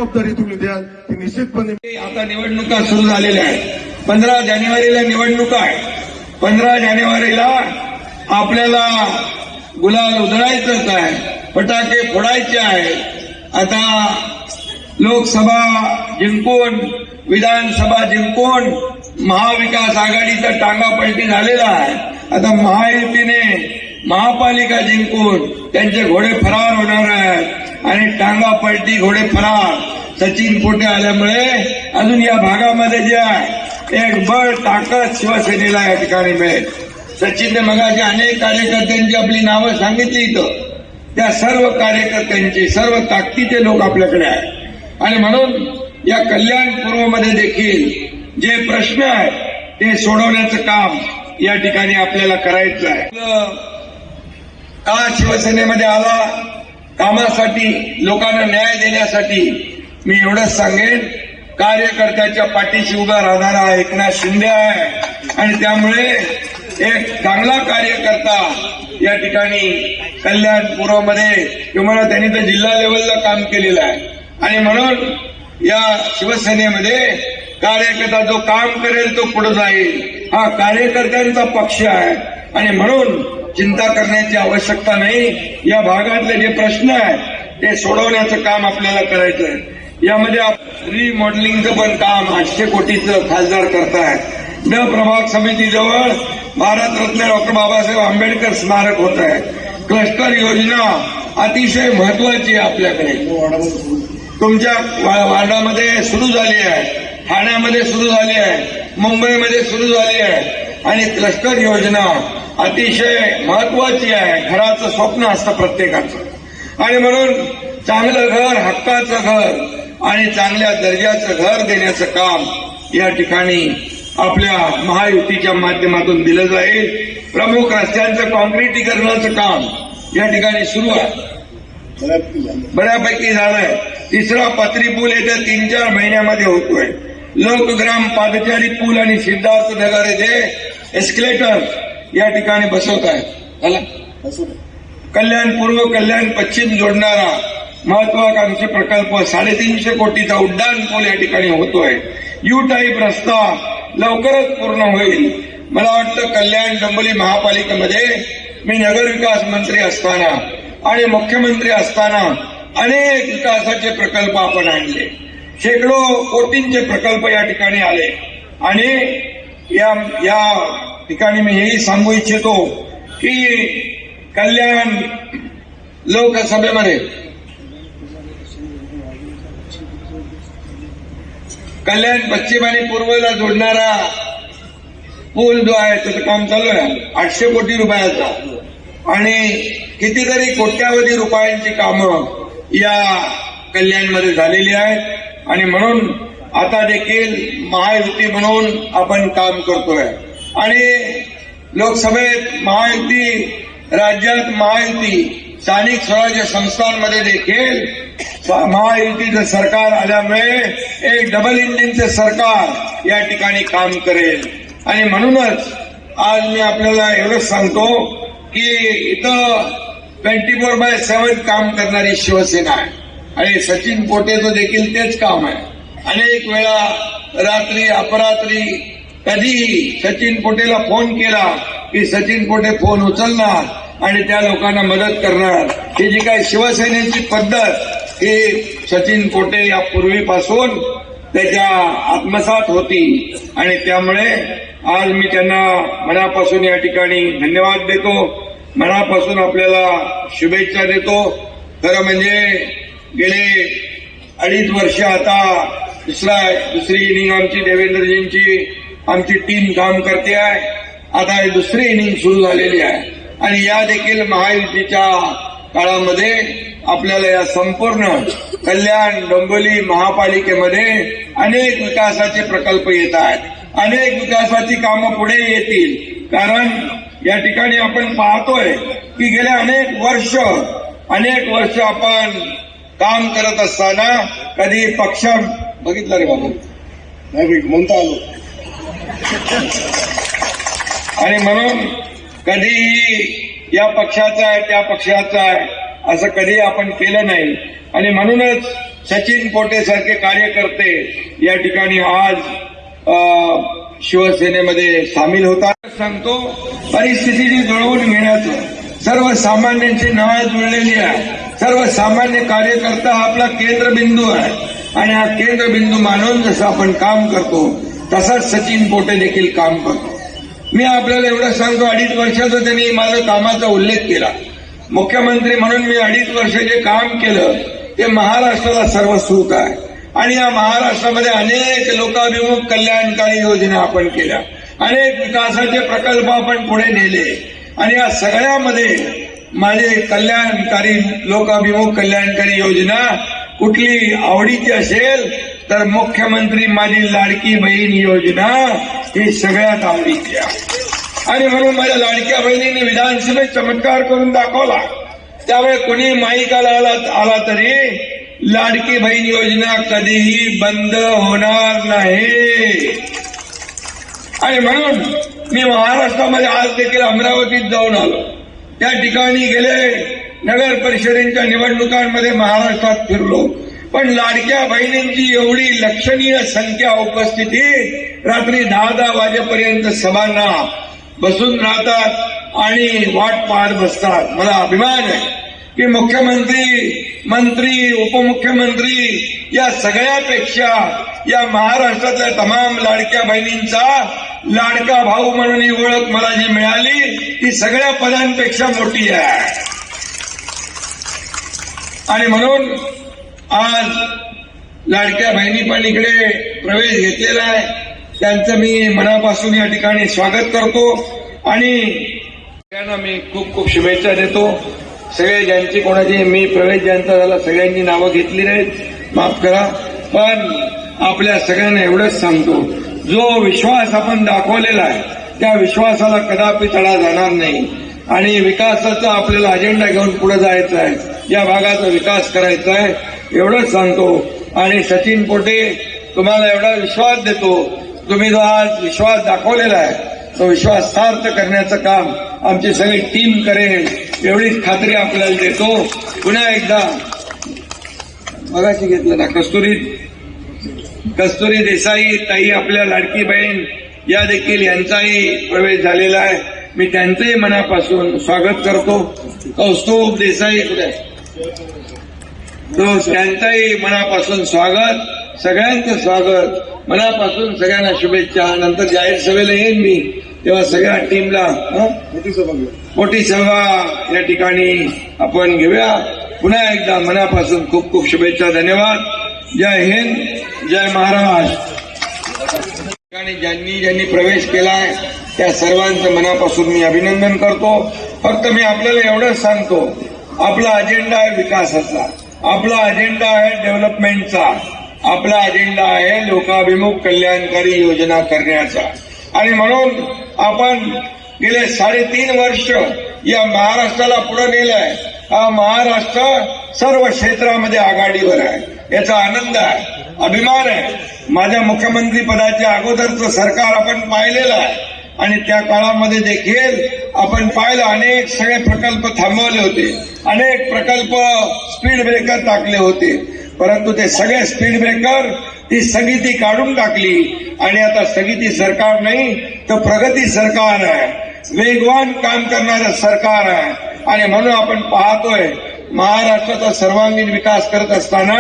जबाबदारी तुम्ही द्याल ती निश्चितपणे. आता निवडणुका सुरू झालेल्या आहेत. 15 जानेवारीला निवडणुका आहे. 15 जानेवारीला आपल्याला गुलाल उधळायचंच आहे, फटाके फोडायचे आहेत. आता लोकसभा जिंकून, विधानसभा जिंकून महाविकास आघाडीचा टांगापलटी झालेला आहे. आता महायुतीने महापालिका जिंकून त्यांचे घोडे फरार होणार आहेत आणि टांगापलटी घोडे फरार सचिन पोटे आल्यामुळे अजून या भागामध्ये जे आहे एक बळ ताकद शिवसेनेला या ठिकाणी मिळेल. सचिनने मगाशी अनेक कार्यकर्त्यांची आपली नावं सांगितली इथं. त्या सर्व कार्यकर्त्यांची, सर्व ताकदीचे लोक आपल्याकडे आहेत आणि म्हणून या कल्याण पूर्वमध्ये देखील जे प्रश्न आहेत ते सोडवण्याचं काम या ठिकाणी आपल्याला करायचं आहे. का शिवसेनेमध्ये आला? कामासाठी, लोकांना न्याय देण्यासाठी. मी एवढंच सांगेन, कार्यकर्त्याच्या पाठीशी उभा राहणारा एकनाथ शिंदे आहे आणि त्यामुळे एक चांगला कार्यकर्ता या ठिकाणी कल्याण पूर्वमध्ये किंवा त्यांनी तर जिल्हा लेवलला काम केलेलं आहे आणि म्हणून या शिवसेनेमध्ये कार्यकर्ता जो काम करेल तो पुढे जाईल. हा कार्यकर्त्यांचा पक्ष आहे आणि म्हणून चिंता करण्याची आवश्यकता नाही. या भागातले जे प्रश्न आहेत ते सोडवण्याचं काम आपल्याला करायचं आहे. यामध्ये रिमॉडेलिंगचं पण काम 800 कोटीचं खासदार करतायत. ड प्रभाग समितीजवळ भारतरत्न डॉक्टर बाबासाहेब आंबेडकर स्मारक होत आहे. क्लस्टर योजना अतिशय महत्वाची आहे आपल्याकडे. तुमच्या वार्डामध्ये सुरू झाली आहे, ठाण्यामध्ये सुरू झाली आहे, मुंबईमध्ये सुरू झाली आहे आणि क्लस्टर योजना अतिशय महत्वाची आहे. घराचं स्वप्न असतं प्रत्येकाचं आणि म्हणून चांगलं घर, हक्काचं घर आणि चांगल्या दर्जाचं घर देण्याचं काम या ठिकाणी आपल्या महायुतीच्या माध्यमातून दिलं जाईल. प्रमुख रस्त्यांचं काँक्रिटीकरणाचं काम या ठिकाणी सुरू आहे, बऱ्यापैकी झालंय. तिसरा पत्री पूल येत्या 3-4 महिन्यामध्ये होतोय. लोकग्राम पादचारी पूल आणि सिद्धार्थ नगर येथे एस्केलेटर या ठिकाणी बसवत आहे. कल्याण पूर्व कल्याण पश्चिम जोडणारा महत्वाकांक्षी प्रकल्प 350 कोटीचा उड्डाण पूल या ठिकाणी होतोय. यू टाईप रस्ता लवकरच पूर्ण होईल. मला वाटतं कल्याण डोंबिवली महापालिकेमध्ये मी नगरविकास मंत्री असताना आणि मुख्यमंत्री असताना अनेक विकासाचे प्रकल्प आपण आणले. शेकडो कोटींचे प्रकल्प या ठिकाणी आले आणि या ठिकाणी मी हेही सांगू इच्छितो की कल्याण लोकसभेमध्ये कल्याण पश्चिम आणि पूर्वेला जोडणारा पूल जो आहे त्याचं काम चालू आहे 800 कोटी रुपयाचा आणि कितीतरी कोट्यावधी रुपयांची कामं या कल्याणमध्ये झालेली आहेत आणि म्हणून आता देखील महायुती म्हणून आपण काम करतोय आणि लोकसभेत महायुती, राज्यात महायुती, स्थानिक स्वराज्य संस्थांमध्ये देखील महायुतीचं सरकार आल्यामुळे एक डबल इंजिनचं सरकार या ठिकाणी काम करेल आणि म्हणूनच आज मी आपल्याला एवढंच सांगतो की इथं 24/7 काम करणारी शिवसेना आहे आणि सचिन पोटेचं देखील तेच काम आहे. अनेक वेळा रात्री अपरात्री कधीही सचिन पोटेला फोन केला की सचिन पोटे फोन उचलणार आणि त्या लोकांना मदत करणार. ही जी काही शिवसेनेची पद्धत ही सचिन पोटे या पूर्वीपासून त्याच्या आत्मसात होती आणि त्यामुळे आज मी त्यांना मनापासून या ठिकाणी धन्यवाद देतो, मनापासून आपल्याला शुभेच्छा देतो. खरं म्हणजे गेले 2.5 वर्ष आता दुसरी इनिंग आमची देवेंद्रजींची आमची टीम काम करते आहे. आता ही दुसरी इनिंग सुरू झालेली आहे आणि या देखील महायुतीच्या काळामध्ये आपल्याला या संपूर्ण कल्याण डोंबिवली महापालिकेमध्ये अनेक विकासाचे प्रकल्प येत आहेत. अनेक विकासाची कामं पुढे येतील कारण या ठिकाणी आपण पाहतोय की गेल्या अनेक वर्ष आपण काम करत असताना कधी पक्ष बघितलं रे बाबा नाही म्हणता आलो आणि म्हणून कधीही या पक्षाचा आहे त्या पक्षाचा आहे असं कधी आपण केलं नाही आणि म्हणूनच सचिन पोटे सारखे कार्यकर्ते या ठिकाणी आज शिवसेनेमध्ये सामील होतात. सांगतो परिस्थितीची जुळवून घेण्याचं सर्वसामान्यांची नाळ जुळलेली आहे. सर्वसामान्य कार्यकर्ता हा आपला केंद्रबिंदू आहे आणि हा केंद्रबिंदू मानून जसं आपण काम करतो तसाच सचिन पोटे देखील काम करतो. मी आपल्याला एवढं सांगतो 2.5 वर्षाचा त्यांनी माझ्या कामाचा उल्लेख केला. मुख्यमंत्री म्हणून मी 2.5 वर्ष जे काम केलं ते महाराष्ट्राला सर्वस्वीकृत आहे आणि या महाराष्ट्रामध्ये अनेक लोकाभिमुख कल्याणकारी योजना आपण केल्या, अनेक विकासाचे प्रकल्प आपण पुढे नेले आणि या सगळ्यामध्ये माझे कल्याणकारी लोकाभिमुख कल्याणकारी योजना कुठली आवडीची असेल तर मुख्यमंत्री माझी लाडकी बहीण योजना ही सगळ्यात आवडीची आहे. आणि म्हणून माझ्या लाडक्या बहिणीने विधानसभेत चमत्कार करून दाखवला. त्यावेळी कोणी माईकाला आला तरी लाडकी बहीण योजना कधीही बंद होणार नाही. आणि म्हणून मी महाराष्ट्रामध्ये आज देखील अमरावतीत जाऊन आलो. त्या ठिकाणी गेले नगर परिषदेच्या निवडणुकांमध्ये महाराष्ट्रात फिरलो. पण लाडक्या बहिणींची एवढी लक्षणीय संख्या उपस्थिती रात्री 10-10 वाजेपर्यंत सभांना बसून राहतात आणि वाट पाहत बसतात. मला अभिमान आहे की मुख्यमंत्री, मंत्री, उपमुख्यमंत्री या सगळ्यापेक्षा या महाराष्ट्रातल्या तमाम लाडक्या बहिणींचा लाडका भाऊ म्हणून ही ओळख मला जी मिळाली ती सगळ्या पदांपेक्षा मोठी आहे. आणि म्हणून आज लाडक्या बहिणी पण इकडे प्रवेश घेतलेला आहे. त्यांचं मी मनापासून या ठिकाणी स्वागत करतो आणि सगळ्यांना मी खूप खूप शुभेच्छा देतो. सगळे ज्यांची कोणाची मी प्रवेश ज्यांचा झाला सगळ्यांची नावं घेतली नाहीत, माफ करा. पण आपल्या सगळ्यांना एवढंच सांगतो, जो विश्वास आपण दाखवलेला आहे त्या विश्वासाला कदापि तडा जाणार नाही आणि विकासाचा आपल्याला अजेंडा घेऊन पुढे जायचं आहे. या भागाचा विकास करायचा आहे एवढंच सांगतो. आणि सचिन पोटे तुम्हाला एवढा विश्वास देतो, तुम्ही जो आज विश्वास दाखवलेला आहे तो विश्वास सार्थ करण्याचं काम आमची सगळी टीम करेल एवढीच खात्री आपल्याला देतो. पुन्हा एकदा मगाशी घेतलं ना कस्तुरी देसाई ताई आपल्या लाडकी बहीण या देखील यांचाही प्रवेश झालेला आहे. मी त्यांचंही मनापासून स्वागत करतो. कौस्तुभ देसाई कुठे त्यांचाही मनापासून स्वागत, सगळ्यांचं स्वागत मनापासून, सगळ्यांना शुभेच्छा. नंतर जाहीर सभेला येईन मी तेव्हा सगळ्या टीमला मोठी सभा या ठिकाणी आपण घेऊया. पुन्हा एकदा मनापासून खूप खूप शुभेच्छा. धन्यवाद. जय हिंद, जय महाराष्ट्र. ज्यांनी प्रवेश केलाय त्या सर्वांचं मनापासून मी अभिनंदन करतो. फक्त मी आपल्याला एवढंच सांगतो, आपला अजेंडा आहे विकासाचा, आपला अजेंडा आहे डेव्हलपमेंटचा, आपला अजेंडा आहे लोकाभिमुख कल्याणकारी योजना करण्याचा. आणि म्हणून आपण गेले 3.5 वर्ष या महाराष्ट्राला पुढे नेलंय. हा महाराष्ट्र सर्व क्षेत्रामध्ये आघाडीवर आहे, याचा आनंद आहे, अभिमान आहे. माझ्या मुख्यमंत्री पदाच्या अगोदरचं सरकार आपण पाहिलेलं आहे आणि त्या काळामध्ये देखील आपण पाहिलं अनेक सगळे प्रकल्प थांबवले होते, अनेक प्रकल्प स्पीड ब्रेकर टाकले होते. परंतु ते सगळे स्पीड ब्रेकर ती स्थगिती काढून टाकली आणि आता स्थगिती सरकार नाही तर प्रगती सरकार आहे, वेगवान काम करणारं सरकार आहे. आणि म्हणून आपण पाहतोय महाराष्ट्राचा सर्वांगीण विकास करत असताना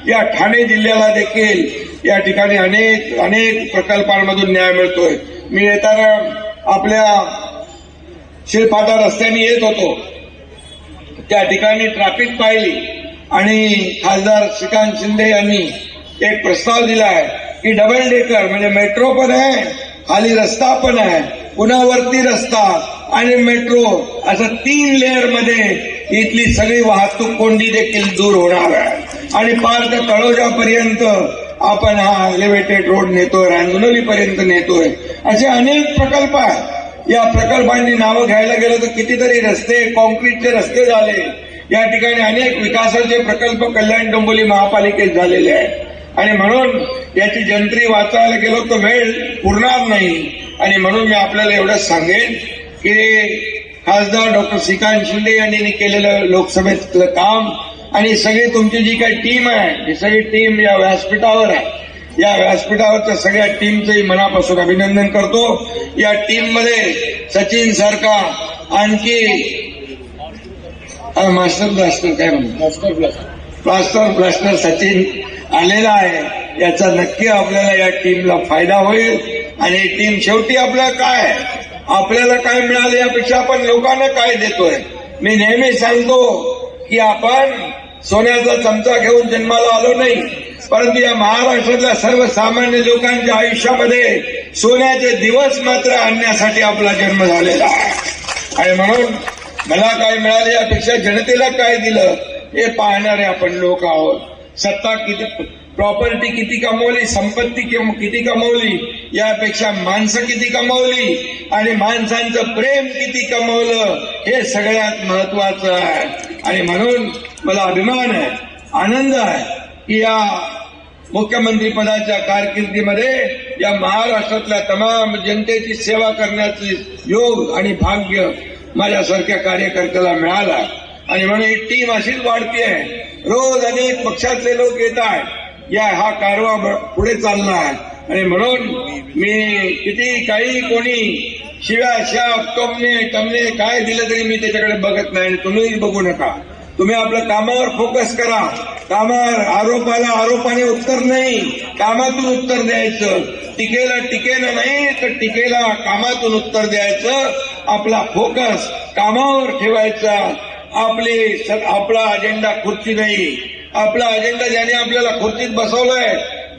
या ठाणे जिल्ह्याला देखील या ठिकाणी अनेक प्रकल्पांमधून न्याय मिळतोय. मी येताना आपल्या शिळपाटा रस्त्याने येत होतो, त्या ठिकाणी ट्रॅफिक पाहिली आणि खासदार श्रीकांत शिंदे यांनी एक प्रस्ताव दिला आहे की डबल डेकर म्हणजे मेट्रो पण आहे, खाली रस्ता पण आहे, पुन्हा वरती रस्ता आणि मेट्रो असं 3 लेअर मध्ये इथली सगळी वाहतूक कोंडी देखील दूर होणार आहे. आणि पार त्या तळोजापर्यंत आपण हा एलिव्हेटेड रोड नेतोय, रांजणोलीपर्यंत नेतोय. असे अनेक प्रकल्प आहेत. या प्रकल्पांनी नावं घ्यायला गेलं तर कितीतरी रस्ते, कॉन्क्रीटचे रस्ते झाले. या ठिकाणी अनेक विकासाचे प्रकल्प कल्याण डोंबिवली महापालिकेत झालेले आहेत. आणि म्हणून याची जंत्री वाचायला गेलो तर वेळ पुरणार नाही. आणि म्हणून मी आपल्याला एवढंच सांगेन की खासदार डॉक्टर श्रीकांत शिंदे यांनी केलेलं लोकसभेतलं काम आणि सगळी तुमची जी काही टीम आहे ही सगळी टीम या व्यासपीठावर आहे. या व्यासपीठावरच्या सगळ्या टीमचंही मनापासून अभिनंदन करतो. या टीम मध्ये सचिन सारखा आणखी मास्टर ब्लास्टर काय म्हणतो प्लास्टर सचिन आलेला आहे. याचा नक्की आपल्याला या टीमला फायदा होईल. आणि टीम शेवटी आपल्याला काय मिळालं यापेक्षा आपण लोकांना काय देतोय. मी नेहमी सांगतो की आपण सोन्याचा चमचा घेऊन जन्माला आलो नाही, परंतु या महाराष्ट्रातल्या सर्वसामान्य लोकांच्या आयुष्यामध्ये सोन्याचे दिवस मात्र आणण्यासाठी आपला जन्म झालेला आहे. आणि म्हणून मला काय मिळालं यापेक्षा जनतेला काय दिलं हे पाहणारे आपण लोक आहोत. सत्ता किती, प्रॉपर्टी किती कमवली, संपत्ती किती कमवली यापेक्षा माणसं किती कमवली आणि माणसांचं प्रेम किती कमवलं हे सगळ्यात महत्वाचं आहे. आणि म्हणून मला अभिमान आहे, आनंद आहे की या मुख्यमंत्री पदाच्या कारकिर्दीमध्ये या महाराष्ट्रातल्या तमाम जनतेची सेवा करण्याचे योग आणि भाग्य माझ्यासारख्या कार्यकर्त्याला मिळाला. आणि म्हणून ही टीम अशीच वाढते आहे. रोज अनेक पक्षातले लोक येत आहेत. हा कारवा पुढे चालला आहे. आणि म्हणून मी किती काही कोणी शिव्या शाप टमणे काय दिलं तरी मी त्याच्याकडे बघत नाही. आणि तुम्हीही बघू नका. तुम्ही आपल्या कामावर फोकस करा. कामावर आरोपाने उत्तर नाही, कामातून उत्तर द्यायचं. टीकेला नाही तर टीकेला कामातून उत्तर द्यायचं. आपला फोकस कामावर ठेवायचा. आपला अजेंडा खुर्ची नाही. आपला अजेंडा ज्याने आपल्याला खुर्चीत बसवलंय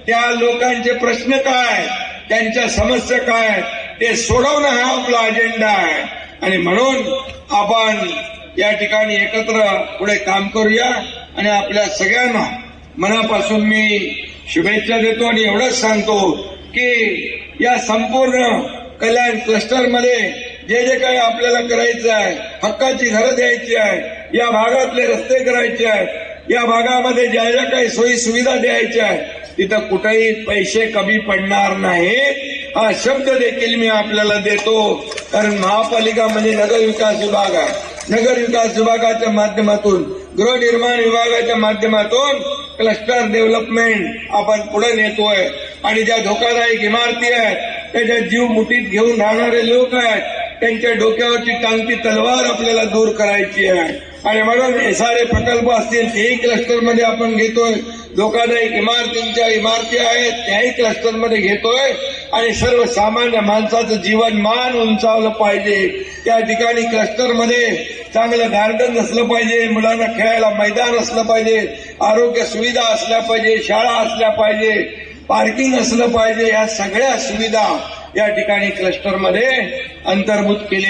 त्या लोकांचे प्रश्न काय, त्यांच्या समस्या काय ते सोडवणं हा आपला अजेंडा आहे. आणि म्हणून आपण या ठिकाणी एकत्र पुढे काम करूया. आणि आपल्या सगळ्यांना मनापासून मी शुभेच्छा देतो. आणि एवढंच सांगतो की या संपूर्ण कल्याण क्लस्टरमध्ये जे काही आपल्याला करायचं आहे, हक्काची घरं द्यायची आहे, या भागातले रस्ते करायचे आहेत, या भागामध्ये ज्या ज्या काही सोयी सुविधा द्यायच्या आहेत तिथं कुठेही पैसे कमी पडणार नाहीत हा शब्द देखील मी आपल्याला देतो. कारण महापालिका म्हणजे नगर विकास विभाग आहे. नगर विकास विभागाच्या माध्यमातून, गृहनिर्माण विभागाच्या माध्यमातून क्लस्टर डेव्हलपमेंट आपण पुढे नेतोय. आणि ज्या धोकादायक इमारती आहेत, त्याच्या जीव मुठीत घेऊन राहणारे लोक आहेत, त्यांच्या डोक्यावरची टांगती तलवार आपल्याला दूर करायची आहे. आणि म्हणून हे सारे प्रकल्प असतील तेही क्लस्टरमध्ये आपण घेतोय. धोकादायक इमारती आहेत त्याही क्लस्टरमध्ये घेतोय. आणि सर्वसामान्य माणसाचं जीवनमान उंचावलं पाहिजे. त्या ठिकाणी क्लस्टरमध्ये चांगलं गार्डन असलं पाहिजे, मुलांना खेळायला मैदान असलं पाहिजे, आरोग्य सुविधा असल्या पाहिजे, शाळा असल्या पाहिजे, पार्किंग असलं पाहिजे. या सगळ्या सुविधा या ठिकाणी क्लस्टरमध्ये अंतर्भूत केलेल्या